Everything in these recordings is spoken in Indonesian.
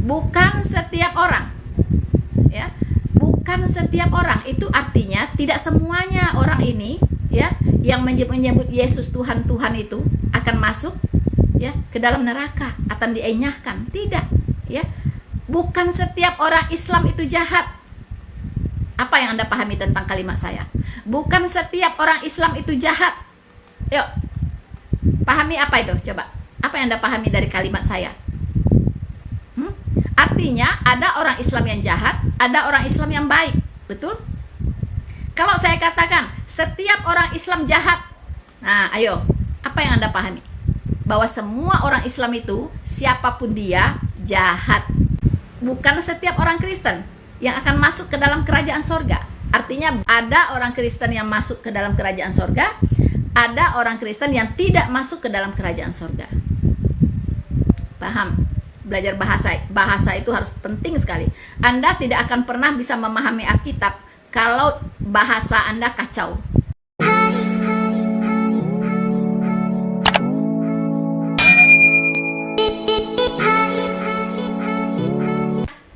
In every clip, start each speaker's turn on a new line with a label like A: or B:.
A: Bukan setiap orang, ya, bukan setiap orang. Itu artinya tidak semuanya orang ini, ya, yang menyebut Yesus Tuhan itu akan masuk, ya, ke dalam neraka, akan dienyahkan. Tidak, ya. Bukan setiap orang Islam itu jahat. Apa yang Anda pahami tentang kalimat saya? Bukan setiap orang Islam itu jahat. Yuk, pahami apa itu? Coba, apa yang Anda pahami dari kalimat saya? Artinya ada orang Islam yang jahat, ada orang Islam yang baik, betul? Kalau saya katakan setiap orang Islam jahat, nah ayo, apa yang Anda pahami? Bahwa semua orang Islam itu, siapapun dia, jahat. Bukan setiap orang Kristen yang akan masuk ke dalam kerajaan sorga. Artinya ada orang Kristen yang masuk ke dalam kerajaan sorga, ada orang Kristen yang tidak masuk ke dalam kerajaan sorga. Paham? Belajar bahasa itu harus penting sekali. Anda tidak akan pernah bisa memahami Alkitab kalau bahasa Anda kacau.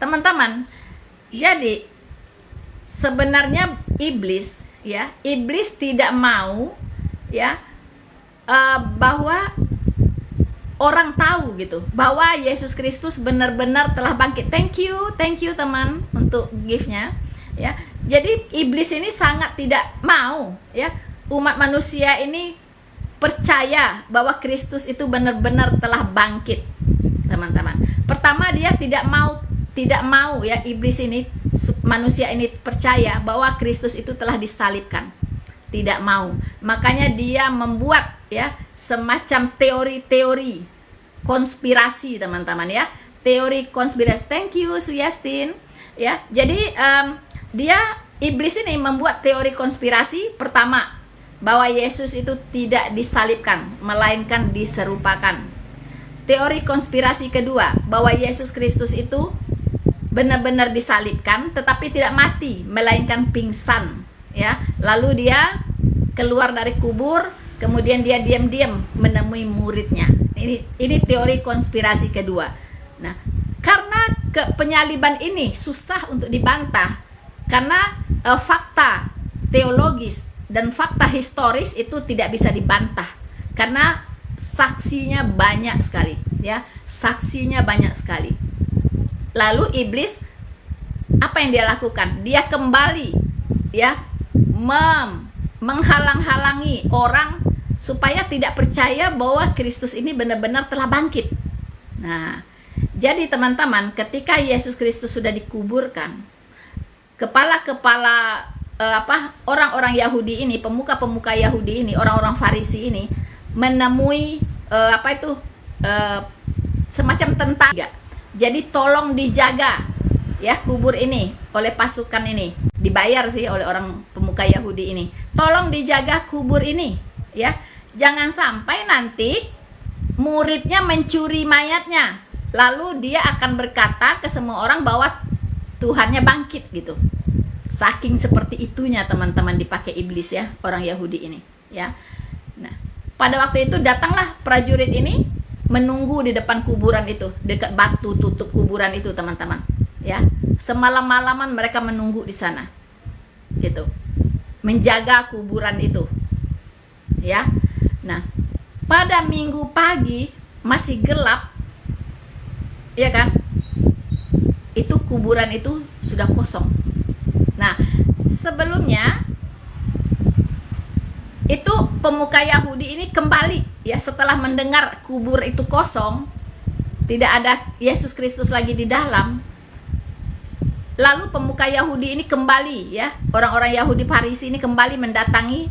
A: Teman-teman, jadi sebenarnya iblis tidak mau, ya, bahwa orang tahu gitu bahwa Yesus Kristus benar-benar telah bangkit. Thank you teman untuk gift-nya, ya. Jadi iblis ini sangat tidak mau, ya, umat manusia ini percaya bahwa Kristus itu benar-benar telah bangkit, teman-teman. Pertama, dia tidak mau, ya, iblis ini, manusia ini percaya bahwa Kristus itu telah disalibkan. Tidak mau. Makanya dia membuat, ya, semacam teori-teori konspirasi, teman-teman, ya. Teori konspirasi. Thank you Suyastin, ya. Jadi iblis ini membuat teori konspirasi. Pertama, bahwa Yesus itu tidak disalibkan, melainkan diserupakan. Teori konspirasi kedua, bahwa Yesus Kristus itu benar-benar disalibkan tetapi tidak mati, melainkan pingsan, ya. Lalu dia keluar dari kubur, kemudian dia diam-diam menemui muridnya. Ini teori konspirasi kedua. Nah, karena penyaliban ini susah untuk dibantah, karena fakta teologis dan fakta historis itu tidak bisa dibantah, karena saksinya banyak sekali, ya. Saksinya banyak sekali. Lalu iblis, apa yang dia lakukan? Dia kembali, ya, menghalang-halangi orang supaya tidak percaya bahwa Kristus ini benar-benar telah bangkit. Nah, jadi teman-teman, ketika Yesus Kristus sudah dikuburkan, kepala-kepala orang-orang Yahudi ini, pemuka-pemuka Yahudi ini, orang-orang Farisi ini menemui semacam tentara. Jadi tolong dijaga, ya, kubur ini oleh pasukan ini. Dibayar sih oleh orang pemuka Yahudi ini. Tolong dijaga kubur ini, ya. Jangan sampai nanti muridnya mencuri mayatnya, lalu dia akan berkata ke semua orang bahwa Tuhannya bangkit gitu. Saking seperti itunya, teman-teman, dipakai iblis, ya, orang Yahudi ini, ya. Nah, pada waktu itu datanglah prajurit ini menunggu di depan kuburan itu, dekat batu tutup kuburan itu, teman-teman, ya. Semalam-malaman mereka menunggu di sana, gitu, menjaga kuburan itu, ya. Nah, pada minggu pagi masih gelap, ya kan, itu kuburan itu sudah kosong. Nah, sebelumnya itu pemuka Yahudi ini kembali, ya, setelah mendengar kubur itu kosong, tidak ada Yesus Kristus lagi di dalam. Lalu pemuka Yahudi ini kembali, ya, orang-orang Yahudi Farisi ini kembali mendatangi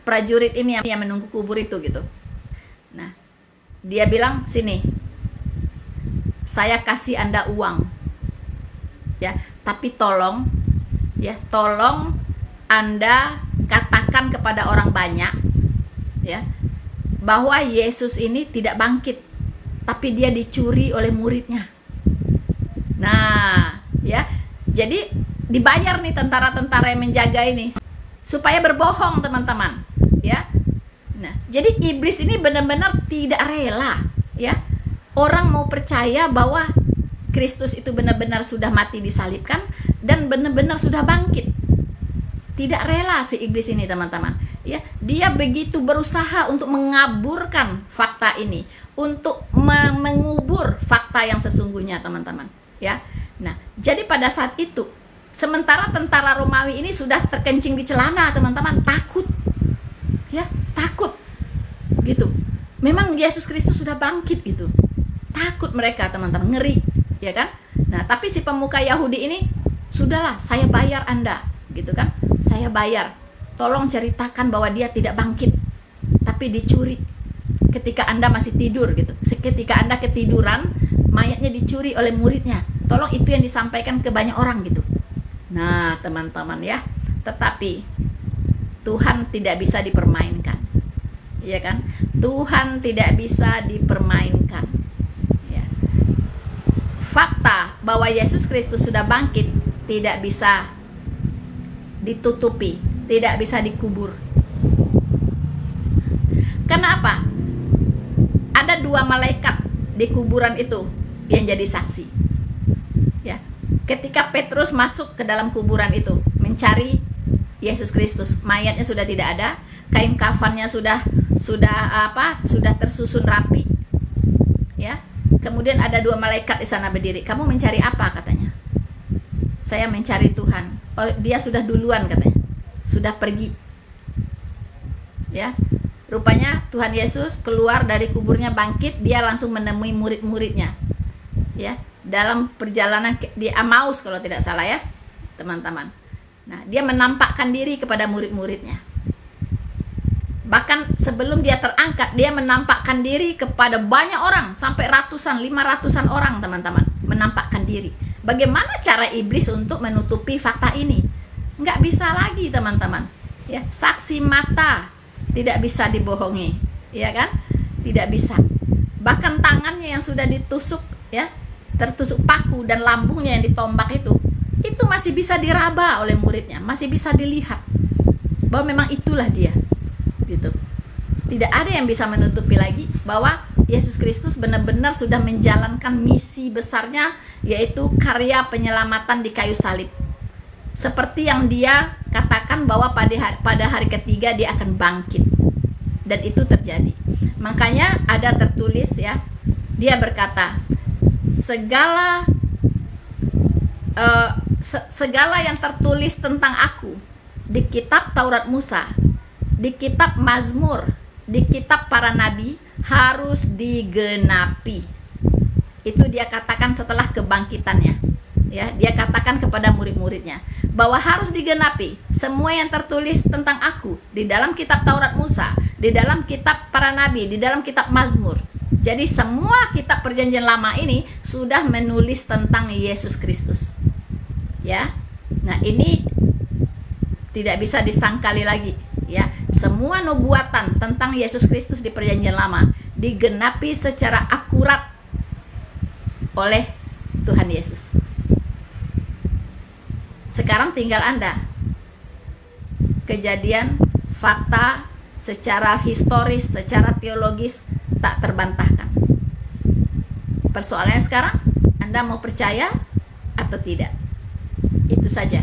A: prajurit ini yang menunggu kubur itu, gitu. Nah, dia bilang, sini, saya kasih Anda uang, ya, tapi tolong, ya, tolong Anda katakan kepada orang banyak, ya, bahwa Yesus ini tidak bangkit, tapi dia dicuri oleh muridnya. Nah, ya, jadi dibayar nih tentara-tentara yang menjaga ini. supaya berbohong, teman-teman, ya. Nah, jadi iblis ini benar-benar tidak rela, ya, orang mau percaya bahwa Kristus itu benar-benar sudah mati disalibkan dan benar-benar sudah bangkit. Tidak rela si iblis ini, teman-teman, ya. Dia begitu berusaha untuk mengaburkan fakta ini, untuk mengubur fakta yang sesungguhnya, teman-teman, ya. Nah, jadi pada saat itu, sementara tentara Romawi ini sudah terkencing di celana, teman-teman, takut, ya, takut, gitu. Memang Yesus Kristus sudah bangkit, gitu. Takut mereka, teman-teman, ngeri, ya kan? Nah, tapi si pemuka Yahudi ini, sudahlah, saya bayar Anda, gitu kan? Saya bayar. Tolong ceritakan bahwa dia tidak bangkit, tapi dicuri ketika Anda masih tidur, gitu. Ketika Anda ketiduran, mayatnya dicuri oleh muridnya. Tolong itu yang disampaikan ke banyak orang, gitu. Nah, teman-teman, ya. Tetapi Tuhan tidak bisa dipermainkan. Ya kan? Tuhan tidak bisa dipermainkan. Ya. Fakta bahwa Yesus Kristus sudah bangkit tidak bisa ditutupi, tidak bisa dikubur. Kenapa? Ada 2 malaikat di kuburan itu yang jadi saksi. Ya. Ketika Petrus masuk ke dalam kuburan itu mencari Yesus Kristus, mayatnya sudah tidak ada, kain kafannya sudah tersusun rapi. Ya. Kemudian ada 2 malaikat di sana berdiri. Kamu mencari apa, katanya? Saya mencari Tuhan. Oh, dia sudah duluan, katanya. Sudah pergi. Ya. Rupanya Tuhan Yesus keluar dari kuburnya, bangkit, dia langsung menemui murid-muridnya. Ya, dalam perjalanan di Emmaus kalau tidak salah, ya, teman-teman. Nah, dia menampakkan diri kepada murid-muridnya. Bahkan sebelum dia terangkat, dia menampakkan diri kepada banyak orang, sampai ratusan, 500-an orang, teman-teman, menampakkan diri. Bagaimana cara iblis untuk menutupi fakta ini? Nggak bisa lagi, teman-teman. Ya, saksi mata tidak bisa dibohongi, ya kan? Tidak bisa. Bahkan tangannya yang sudah ditusuk, ya, tertusuk paku, dan lambungnya yang ditombak itu masih bisa diraba oleh muridnya, masih bisa dilihat bahwa memang itulah dia, gitu. Tidak ada yang bisa menutupi lagi bahwa Yesus Kristus benar-benar sudah menjalankan misi besarnya, yaitu karya penyelamatan di kayu salib. Seperti yang dia katakan bahwa pada hari ketiga dia akan bangkit. Dan itu terjadi. Makanya ada tertulis, ya, dia berkata, segala yang tertulis tentang aku di kitab Taurat Musa, di kitab Mazmur, di kitab para nabi harus digenapi. Itu dia katakan setelah kebangkitannya. Ya, dia katakan kepada murid-muridnya bahwa harus digenapi semua yang tertulis tentang aku di dalam kitab Taurat Musa, di dalam kitab para nabi, di dalam kitab Mazmur. Jadi semua kitab perjanjian lama ini sudah menulis tentang Yesus Kristus. Ya. Nah, ini tidak bisa disangkali lagi, ya. Semua nubuatan tentang Yesus Kristus di perjanjian lama digenapi secara akurat oleh Tuhan Yesus. Sekarang tinggal Anda. Kejadian, fakta, secara historis, secara teologis tak terbantahkan. Persoalannya sekarang, Anda mau percaya atau tidak? Itu saja.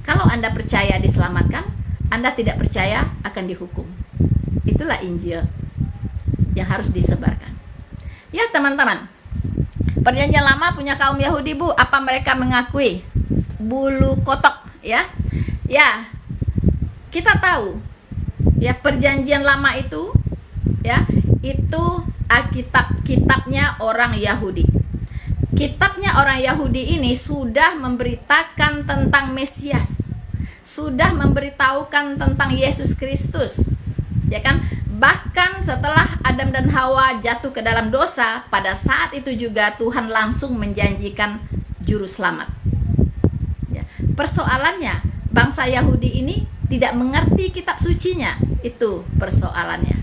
A: Kalau Anda percaya diselamatkan, Anda tidak percaya akan dihukum. Itulah Injil yang harus disebarkan. Ya, teman-teman, perjanjian lama punya kaum Yahudi, Bu, apa mereka mengakui bulu kotok, ya? Ya, kita tahu, ya, perjanjian lama itu, ya, itu kitabnya orang Yahudi. Kitabnya orang Yahudi ini sudah memberitakan tentang Mesias, sudah memberitahukan tentang Yesus Kristus, ya kan? Bahkan setelah Adam dan Hawa jatuh ke dalam dosa, pada saat itu juga Tuhan langsung menjanjikan juru selamat. Ya. Persoalannya, bangsa Yahudi ini tidak mengerti kitab sucinya, itu persoalannya.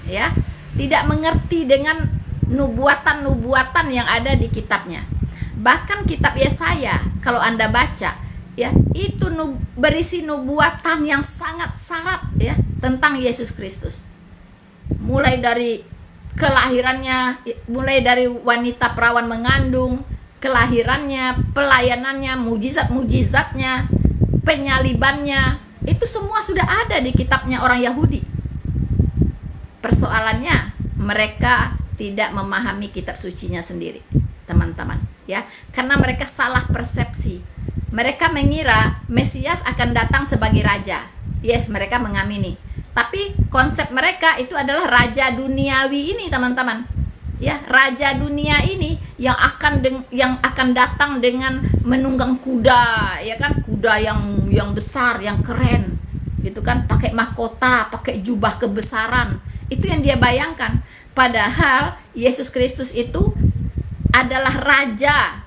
A: Ya, tidak mengerti dengan nubuatan-nubuatan yang ada di kitabnya. Bahkan kitab Yesaya, kalau Anda baca, ya, itu berisi nubuatan yang sangat syarat ya tentang Yesus Kristus. Mulai dari kelahirannya, mulai dari wanita perawan mengandung, kelahirannya, pelayanannya, mujizat-mujizatnya, penyalibannya, itu semua sudah ada di kitabnya orang Yahudi. Persoalannya mereka tidak memahami kitab sucinya sendiri, teman-teman, ya. Karena mereka salah persepsi. Mereka mengira Mesias akan datang sebagai raja. Yes, mereka mengamini. Tapi konsep mereka itu adalah raja duniawi ini, teman-teman. Ya, raja dunia ini yang akan datang dengan menunggang kuda, ya kan? Kuda yang besar, yang keren. Gitu kan, pakai mahkota, pakai jubah kebesaran. Itu yang dia bayangkan. Padahal Yesus Kristus itu adalah raja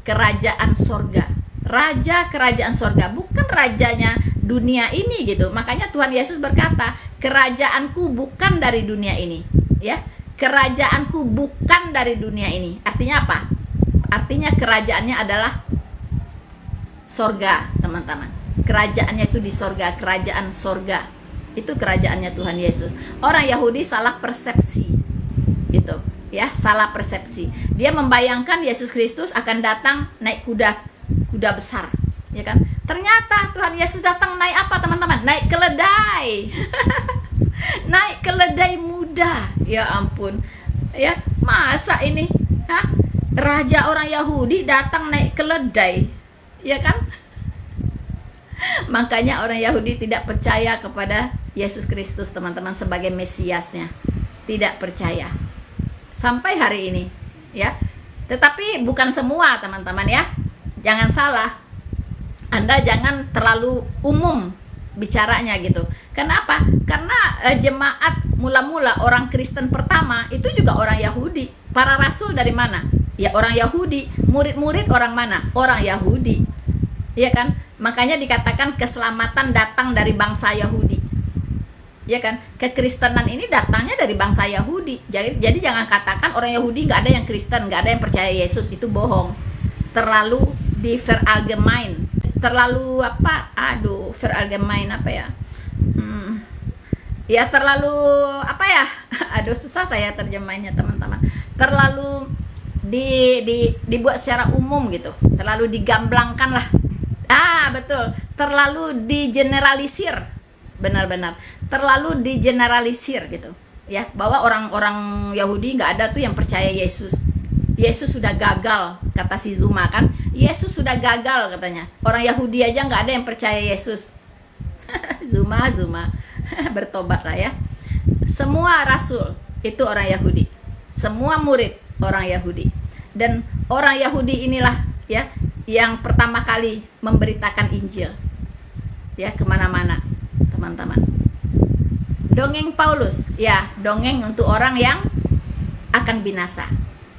A: kerajaan sorga. Raja kerajaan sorga, bukan rajanya dunia ini gitu. Makanya Tuhan Yesus berkata, kerajaanku bukan dari dunia ini, ya. Kerajaanku bukan dari dunia ini. Artinya apa? Artinya kerajaannya adalah sorga, teman-teman. Kerajaannya itu di sorga, kerajaan sorga. Itu kerajaannya Tuhan Yesus. Orang Yahudi salah persepsi, gitu, ya, salah persepsi. Dia membayangkan Yesus Kristus akan datang naik kuda besar, ya kan? Ternyata Tuhan Yesus datang naik apa, teman-teman? Naik keledai. Naik keledai muda. Ya ampun. Ya, masa ini, raja orang Yahudi datang naik keledai, ya kan? Makanya orang Yahudi tidak percaya kepada Yesus Kristus, teman-teman, sebagai Mesiasnya. Tidak percaya. Sampai hari ini, ya. Tetapi bukan semua, teman-teman, ya. Jangan salah. Anda jangan terlalu umum bicaranya gitu. Kenapa? Karena jemaat mula-mula orang Kristen pertama itu juga orang Yahudi. Para rasul dari mana? Ya orang Yahudi. Murid-murid orang mana? Orang Yahudi. Ya kan? Makanya dikatakan keselamatan datang dari bangsa Yahudi. Ya kan? Kekristenan ini datangnya dari bangsa Yahudi. Jadi jangan katakan orang Yahudi nggak ada yang Kristen, nggak ada yang percaya Yesus. Itu bohong. Terlalu di verallgemein, terlalu verallgemein apa ya? Ya terlalu apa ya? Aduh, susah saya terjemahnya, teman-teman. Terlalu dibuat secara umum gitu. Terlalu digamblangkan lah. Betul. Terlalu digeneralisir. Benar-benar. Terlalu digeneralisir gitu. Ya, bahwa orang-orang Yahudi nggak ada tuh yang percaya Yesus. Yesus sudah gagal, kata si Zuma kan. Yesus sudah gagal katanya. Orang Yahudi aja nggak ada yang percaya Yesus. Zuma bertobatlah ya. Semua rasul itu orang Yahudi. Semua murid orang Yahudi. Dan orang Yahudi inilah ya yang pertama kali memberitakan Injil ya kemana-mana, teman-teman. Dongeng Paulus, ya dongeng untuk orang yang akan binasa.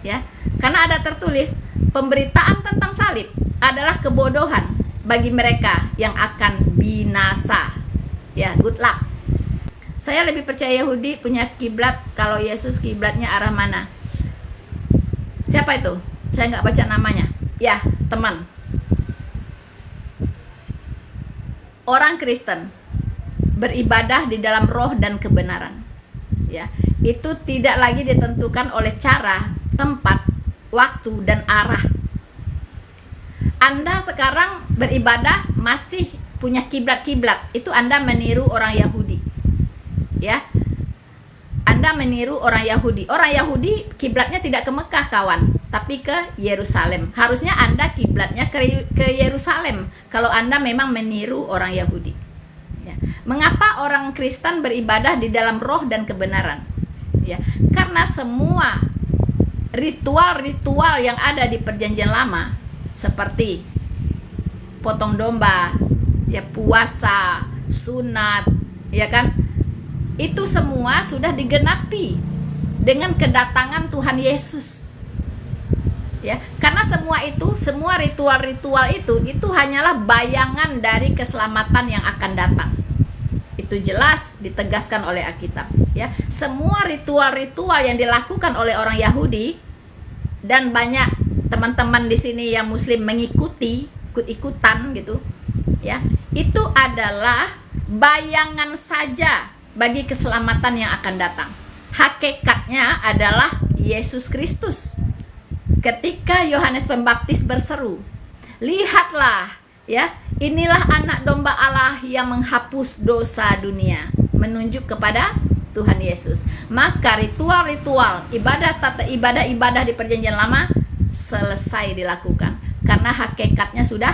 A: Ya, karena ada tertulis pemberitaan tentang salib adalah kebodohan bagi mereka yang akan binasa. Ya, good luck. Saya lebih percaya Yahudi punya kiblat. Kalau Yesus kiblatnya arah mana? Siapa itu? Saya nggak baca namanya. Ya, teman. Orang Kristen beribadah di dalam roh dan kebenaran. Ya, itu tidak lagi ditentukan oleh cara, tempat, waktu, dan arah. Anda sekarang beribadah masih punya kiblat-kiblat, itu Anda meniru orang Yahudi. Ya. Anda meniru orang Yahudi. Orang Yahudi kiblatnya tidak ke Mekah, kawan, tapi ke Yerusalem. Harusnya Anda kiblatnya ke Yerusalem kalau Anda memang meniru orang Yahudi. Ya. Mengapa orang Kristen beribadah di dalam roh dan kebenaran? Ya, karena semua ritual-ritual yang ada di Perjanjian Lama seperti potong domba, ya puasa, sunat, ya kan? Itu semua sudah digenapi dengan kedatangan Tuhan Yesus. Ya, karena semua ritual-ritual itu hanyalah bayangan dari keselamatan yang akan datang. Itu jelas ditegaskan oleh Alkitab, ya. Semua ritual-ritual yang dilakukan oleh orang Yahudi dan banyak teman-teman di sini yang muslim mengikuti ikut-ikutan gitu, ya, itu adalah bayangan saja bagi keselamatan yang akan datang. Hakikatnya adalah Yesus Kristus. Ketika Yohanes Pembaptis berseru, "Lihatlah, ya, inilah anak domba Allah yang menghapus dosa dunia," menunjuk kepada Tuhan Yesus. Maka ritual-ritual ibadah di Perjanjian Lama selesai dilakukan karena hakikatnya sudah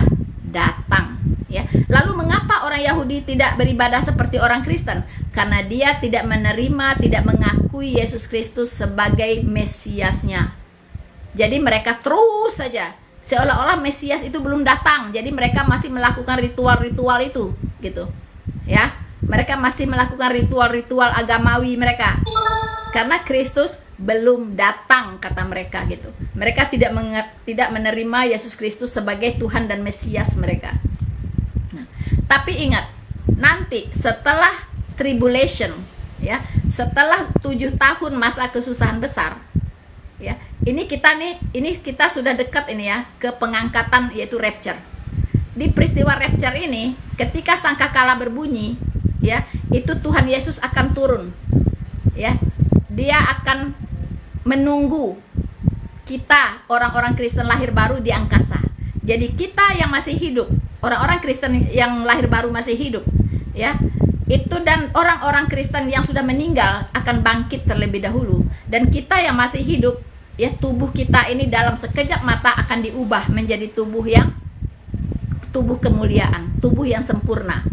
A: datang, ya. Lalu mengapa orang Yahudi tidak beribadah seperti orang Kristen? Karena dia tidak menerima, tidak mengakui Yesus Kristus sebagai Mesiasnya. Jadi mereka terus saja seolah-olah Mesias itu belum datang. Jadi mereka masih melakukan ritual-ritual itu, gitu. Ya, mereka masih melakukan ritual-ritual agamawi mereka. Karena Kristus belum datang, kata mereka, gitu. Mereka tidak menerima Yesus Kristus sebagai Tuhan dan Mesias mereka. Nah, tapi ingat, nanti setelah tribulation, ya, setelah 7 tahun masa kesusahan besar, ya, ini kita sudah dekat ini, ya, ke pengangkatan, yaitu rapture. Di peristiwa rapture ini, ketika sangkakala berbunyi, ya, itu Tuhan Yesus akan turun, ya. Dia akan menunggu kita orang-orang Kristen lahir baru di angkasa. Jadi kita yang masih hidup, orang-orang Kristen yang lahir baru masih hidup, ya, itu, dan orang-orang Kristen yang sudah meninggal akan bangkit terlebih dahulu. Dan kita yang masih hidup, ya, tubuh kita ini dalam sekejap mata akan diubah menjadi tubuh kemuliaan, tubuh yang sempurna.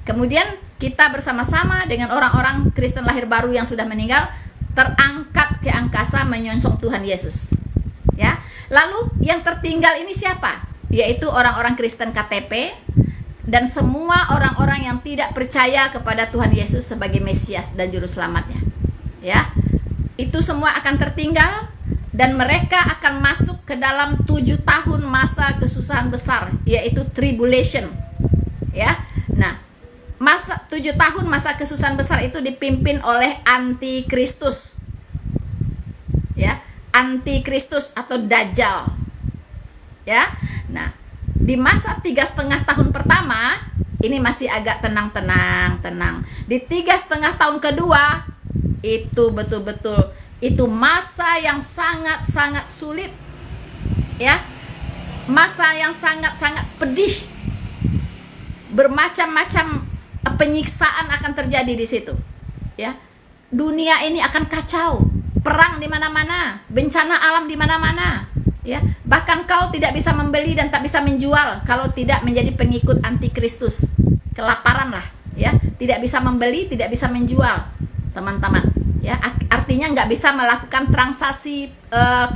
A: Kemudian kita bersama-sama dengan orang-orang Kristen lahir baru yang sudah meninggal terangkat ke angkasa menyongsong Tuhan Yesus, ya. Lalu yang tertinggal ini siapa? Yaitu orang-orang Kristen KTP dan semua orang-orang yang tidak percaya kepada Tuhan Yesus sebagai Mesias dan juru selamatnya, ya. Itu semua akan tertinggal dan mereka akan masuk ke dalam 7 tahun masa kesusahan besar, yaitu tribulation, ya. Nah, 7 tahun masa kesusahan besar itu dipimpin oleh antikristus, ya, antikristus atau Dajjal, ya. Nah, di masa 3,5 tahun pertama ini masih agak tenang. Di 3,5 tahun kedua itu betul-betul itu masa yang sangat-sangat sulit, ya, masa yang sangat-sangat pedih. Bermacam-macam penyiksaan akan terjadi di situ, ya. Dunia ini akan kacau, perang di mana-mana, bencana alam di mana-mana, ya. Bahkan kau tidak bisa membeli dan tak bisa menjual kalau tidak menjadi pengikut antikristus. Kelaparan lah, ya. Tidak bisa membeli, tidak bisa menjual, teman-teman, ya. Artinya nggak bisa melakukan transaksi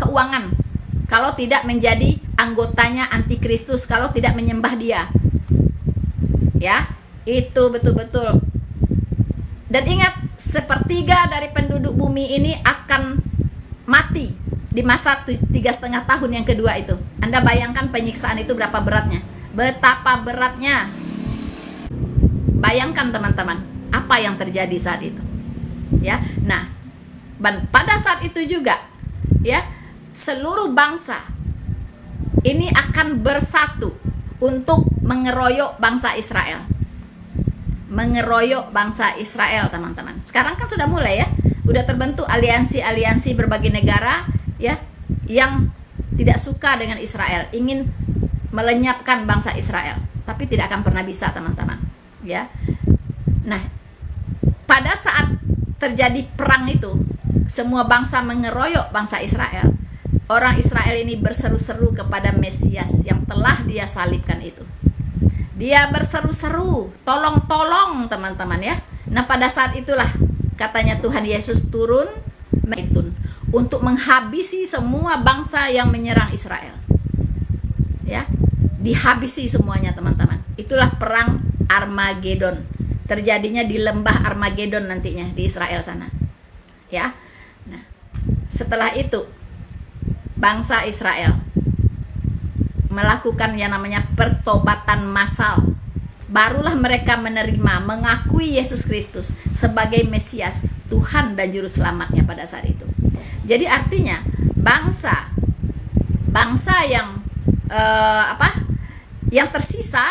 A: keuangan kalau tidak menjadi anggotanya antikristus, kalau tidak menyembah dia, ya. Itu betul-betul. Dan ingat, 1/3 dari penduduk bumi ini akan mati di masa 3,5 tahun yang kedua itu. Anda bayangkan penyiksaan itu berapa beratnya? Betapa beratnya. Bayangkan teman-teman, apa yang terjadi saat itu, ya. Nah, pada saat itu juga, ya, seluruh bangsa ini akan bersatu untuk mengeroyok bangsa Israel. Mengeroyok bangsa Israel, teman-teman. Sekarang kan sudah mulai, ya. Udah terbentuk aliansi-aliansi berbagai negara, ya, yang tidak suka dengan Israel, ingin melenyapkan bangsa Israel, tapi tidak akan pernah bisa, teman-teman, ya. Nah, pada saat terjadi perang itu, semua bangsa mengeroyok bangsa Israel. Orang Israel ini berseru-seru kepada Mesias yang telah dia salibkan itu. Dia berseru-seru, tolong, teman-teman, ya. Nah, pada saat itulah katanya Tuhan Yesus turun untuk menghabisi semua bangsa yang menyerang Israel, ya. Dihabisi semuanya, teman-teman. Itulah perang Armageddon. Terjadinya di lembah Armageddon nantinya di Israel sana, ya. Nah, setelah itu bangsa Israel melakukan yang namanya pertobatan massal. Barulah mereka menerima, mengakui Yesus Kristus sebagai Mesias, Tuhan dan Juru Selamatnya pada saat itu. Jadi artinya bangsa yang Yang tersisa,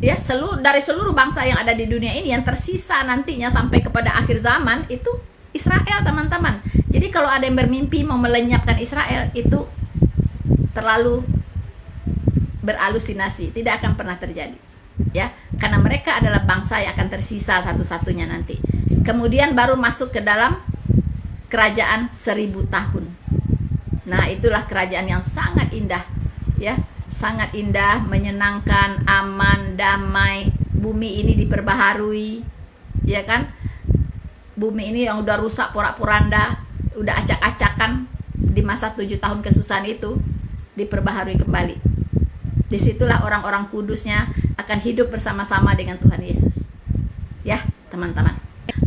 A: ya, dari seluruh bangsa yang ada di dunia ini, yang tersisa nantinya sampai kepada akhir zaman itu Israel, teman-teman. Jadi kalau ada yang bermimpi mau melenyapkan Israel, itu terlalu beralusinasi, tidak akan pernah terjadi, ya, karena mereka adalah bangsa yang akan tersisa satu-satunya nanti. Kemudian baru masuk ke dalam kerajaan 1000 tahun. Nah, itulah kerajaan yang sangat indah, ya, sangat indah, menyenangkan, aman, damai. Bumi ini diperbaharui, ya kan? Bumi ini yang udah rusak porak-poranda, udah acak-acakan di masa 7 tahun kesusahan itu, diperbaharui kembali. Disitulah orang-orang kudusnya akan hidup bersama-sama dengan Tuhan Yesus, ya, teman-teman.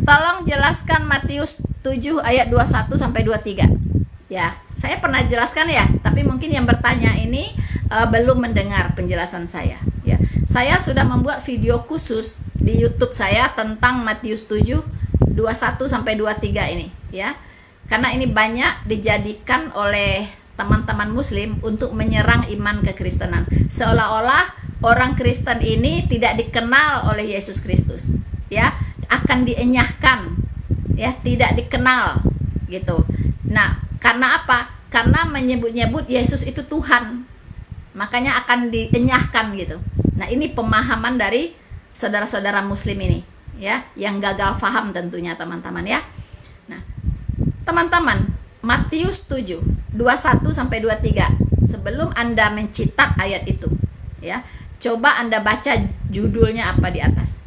A: Tolong jelaskan Matius 7 ayat 21 sampai 23. Ya, saya pernah jelaskan ya, tapi mungkin yang bertanya ini belum mendengar penjelasan saya. Ya, saya sudah membuat video khusus di YouTube saya tentang Matius 7 21 sampai 23 ini, ya. Karena ini banyak dijadikan oleh teman-teman Muslim untuk menyerang iman kekristenan. Seolah-olah orang Kristen ini tidak dikenal oleh Yesus Kristus, ya, akan dienyahkan, ya, tidak dikenal, gitu. Nah, karena apa? Karena menyebut-nyebut Yesus itu Tuhan, makanya akan dienyahkan, gitu. Nah, ini pemahaman dari saudara-saudara Muslim ini, ya, yang gagal paham tentunya, teman-teman, ya. Nah, teman-teman, Matius 7 21 sampai 23. Sebelum Anda mencetak ayat itu, ya, coba Anda baca judulnya apa di atas.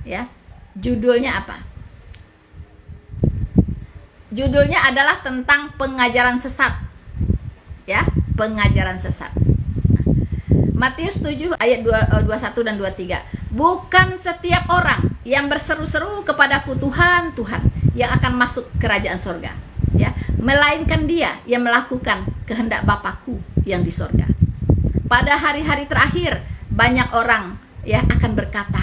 A: Ya, judulnya apa? Judulnya adalah tentang pengajaran sesat. Ya, pengajaran sesat. Matius 7 ayat 21 dan 23. Bukan setiap orang yang berseru-seru kepadaku Tuhan, Tuhan, yang akan masuk kerajaan sorga, ya, melainkan dia yang melakukan kehendak Bapakku yang di sorga. Pada hari-hari terakhir banyak orang, ya, akan berkata,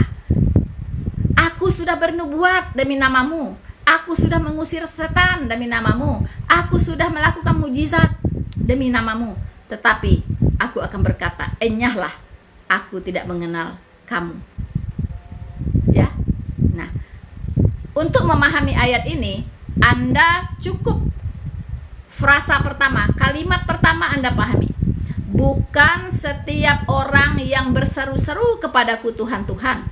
A: aku sudah bernubuat demi namamu, aku sudah mengusir setan demi namamu, aku sudah melakukan mujizat demi namamu. Tetapi aku akan berkata, enyahlah, aku tidak mengenal kamu. Ya. Nah, untuk memahami ayat ini, Anda cukup frasa pertama, kalimat pertama Anda pahami. Bukan setiap orang yang berseru-seru kepadaku Tuhan, Tuhan.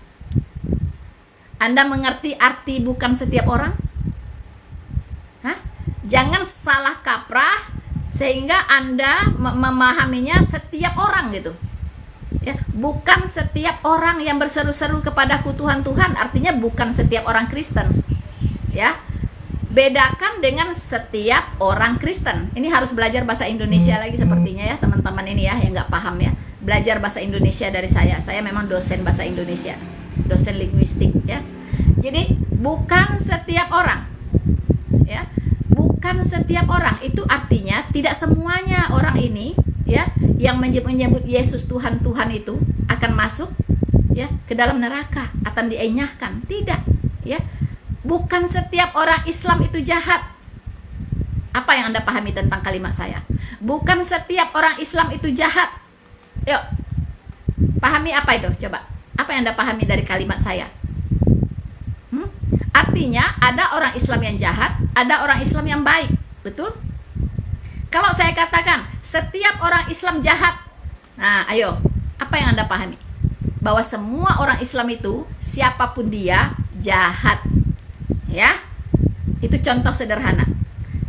A: Anda mengerti arti bukan setiap orang? Hah? Jangan salah kaprah sehingga Anda memahaminya setiap orang, gitu. Ya, bukan setiap orang yang berseru-seru kepadaku Tuhan, Tuhan, artinya bukan setiap orang Kristen. Ya. Bedakan dengan setiap orang Kristen. Ini harus belajar bahasa Indonesia lagi sepertinya, ya, teman-teman ini, ya, yang nggak paham, ya. Belajar bahasa Indonesia dari saya. Saya memang dosen bahasa Indonesia, dosen linguistik, ya. Jadi bukan setiap orang, ya, bukan setiap orang itu artinya tidak semuanya orang ini, ya, yang menyebut Yesus Tuhan, Tuhan itu akan masuk, ya, ke dalam neraka, akan dienyahkan. Tidak, ya. Bukan setiap orang Islam itu jahat. Apa yang Anda pahami tentang kalimat saya? Bukan setiap orang Islam itu jahat. Yuk, pahami apa itu? Coba, apa yang Anda pahami dari kalimat saya? Artinya ada orang Islam yang jahat, ada orang Islam yang baik. Betul? Kalau saya katakan setiap orang Islam jahat, nah, ayo, apa yang Anda pahami? Bahwa semua orang Islam itu, siapapun dia, jahat. Ya, itu contoh sederhana.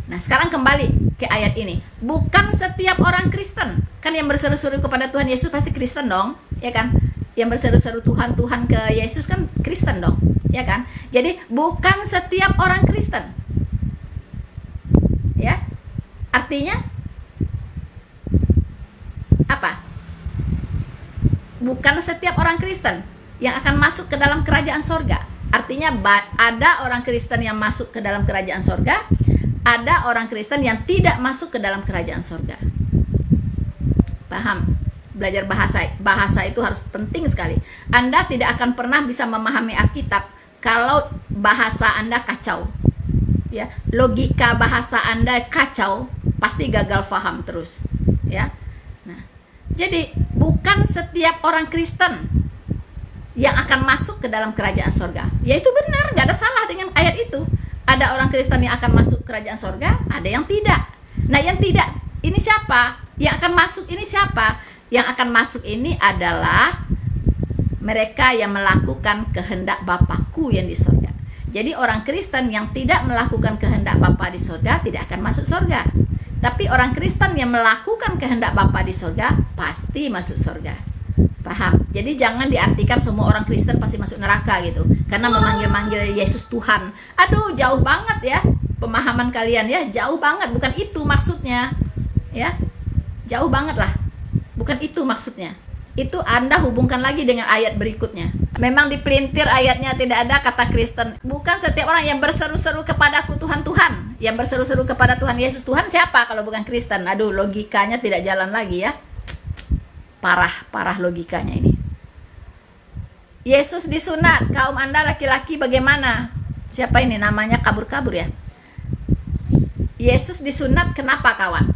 A: Nah, sekarang kembali ke ayat ini. Bukan setiap orang Kristen, kan yang berseru-seru kepada Tuhan Yesus pasti Kristen dong, ya kan? Yang berseru-seru Tuhan, Tuhan ke Yesus kan Kristen dong, ya kan? Jadi bukan setiap orang Kristen, ya. Artinya apa? Bukan setiap orang Kristen yang akan masuk ke dalam kerajaan sorga. Artinya ada orang Kristen yang masuk ke dalam kerajaan sorga, ada orang Kristen yang tidak masuk ke dalam kerajaan sorga. Paham? Belajar bahasa itu harus penting sekali. Anda tidak akan pernah bisa memahami Alkitab kalau bahasa Anda kacau, ya, logika bahasa Anda kacau, pasti gagal paham terus, ya. Nah, Jadi bukan setiap orang Kristen yang akan masuk ke dalam kerajaan sorga. Ya itu benar, nggak ada salah dengan ayat itu. Ada orang Kristen yang akan masuk kerajaan sorga, ada yang tidak. Nah yang tidak ini siapa? Yang akan masuk ini siapa? Yang akan masuk ini adalah mereka yang melakukan kehendak Bapakku yang di sorga. Jadi orang Kristen yang tidak melakukan kehendak Bapa di sorga tidak akan masuk sorga. Tapi orang Kristen yang melakukan kehendak Bapa di sorga pasti masuk sorga. Paham? Jadi jangan diartikan semua orang Kristen pasti masuk neraka gitu. Karena memanggil-manggil Yesus Tuhan. Aduh, jauh banget ya pemahaman kalian ya, jauh banget. Bukan itu maksudnya. Ya. Jauh banget lah. Bukan itu maksudnya. Itu Anda hubungkan lagi dengan ayat berikutnya. Memang dipelintir ayatnya, tidak ada kata Kristen. Bukan setiap orang yang berseru-seru kepadaku Tuhan, Tuhan. Yang berseru-seru kepada Tuhan Yesus Tuhan siapa kalau bukan Kristen? Aduh, logikanya tidak jalan lagi ya. Parah logikanya ini. Yesus disunat, kaum Anda laki-laki bagaimana? Siapa ini namanya kabur-kabur ya? Yesus disunat kenapa kawan?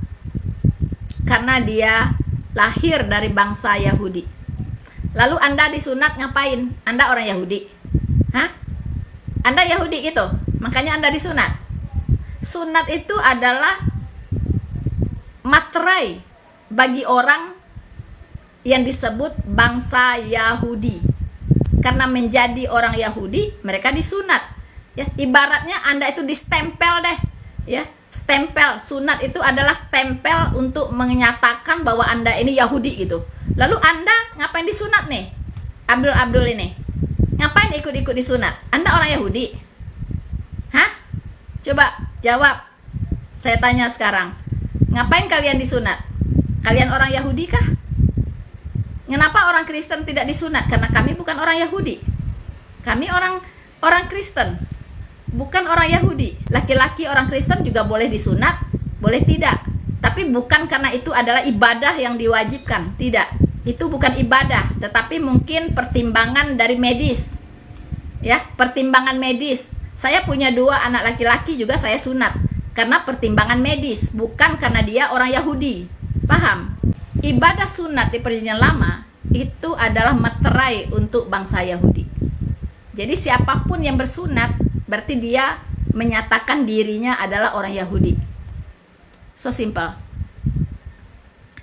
A: Karena dia lahir dari bangsa Yahudi. Lalu Anda disunat ngapain? Anda orang Yahudi. Hah? Anda Yahudi gitu? Makanya Anda disunat. Sunat itu adalah materai bagi orang yang disebut bangsa Yahudi. Karena menjadi orang Yahudi, mereka disunat. Ya, ibaratnya Anda itu distempel deh. Ya, stempel. Sunat itu adalah stempel untuk menyatakan bahwa Anda ini Yahudi gitu. Lalu Anda ngapain disunat nih? Abdul ini. Ngapain ikut-ikut disunat? Anda orang Yahudi? Hah? Coba jawab. Saya tanya sekarang. Ngapain kalian disunat? Kalian orang Yahudi kah? Kenapa orang Kristen tidak disunat? Karena kami bukan orang Yahudi. Kami orang Kristen. Bukan orang Yahudi. Laki-laki orang Kristen juga boleh disunat, boleh tidak. Tapi bukan karena itu adalah ibadah yang diwajibkan. Tidak. Itu bukan ibadah, tetapi mungkin pertimbangan dari medis. Ya, pertimbangan medis. Saya punya 2 anak laki-laki juga saya sunat karena pertimbangan medis, bukan karena dia orang Yahudi. Paham? Ibadah sunat di Perjanjian Lama itu adalah materai untuk bangsa Yahudi. Jadi siapapun yang bersunat berarti dia menyatakan dirinya adalah orang Yahudi. So simple.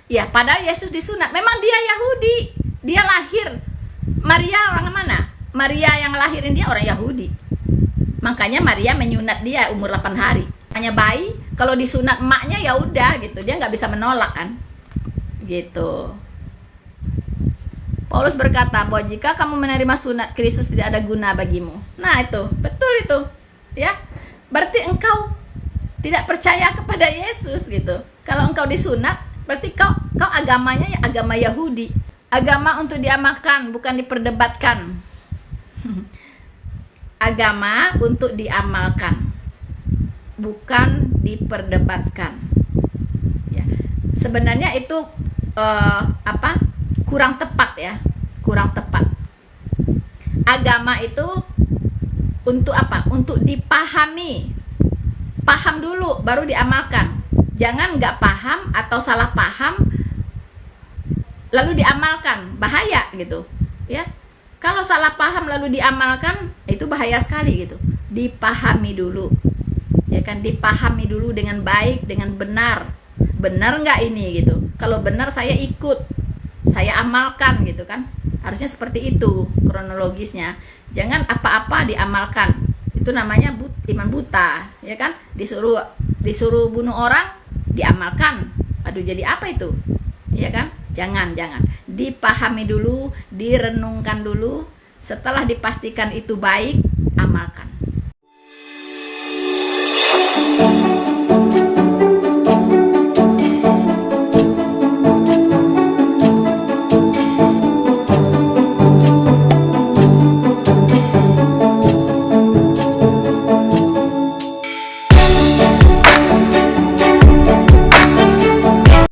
A: Ya, padahal Yesus disunat. Memang dia Yahudi. Dia lahir. Maria orang mana? Maria yang lahirin dia orang Yahudi. Makanya Maria menyunat dia umur 8 hari. Hanya bayi, kalau disunat emaknya ya udah gitu. Dia nggak bisa menolak kan. Gitu. Paulus berkata bahwa jika kamu menerima sunat Kristus tidak ada guna bagimu. Nah itu, betul itu. Ya. Berarti engkau tidak percaya kepada Yesus gitu. Kalau engkau disunat, berarti kau agamanya ya agama Yahudi. Agama untuk diamalkan, bukan diperdebatkan. Agama untuk diamalkan, bukan diperdebatkan. Ya. Sebenarnya itu kurang tepat ya, kurang tepat. Agama itu untuk apa? Untuk dipahami. Paham dulu baru diamalkan. Jangan nggak paham atau salah paham lalu diamalkan, bahaya gitu ya. Kalau salah paham lalu diamalkan itu bahaya sekali gitu. Dipahami dulu ya kan, dipahami dulu dengan baik, dengan benar. Benar nggak ini gitu? Kalau benar saya ikut, saya amalkan gitu kan. Harusnya seperti itu kronologisnya. Jangan apa-apa diamalkan. Itu namanya iman buta ya kan. Disuruh bunuh orang diamalkan. Aduh, jadi apa itu? Ya kan? Jangan. Dipahami dulu, direnungkan dulu. Setelah dipastikan itu baik, amalkan.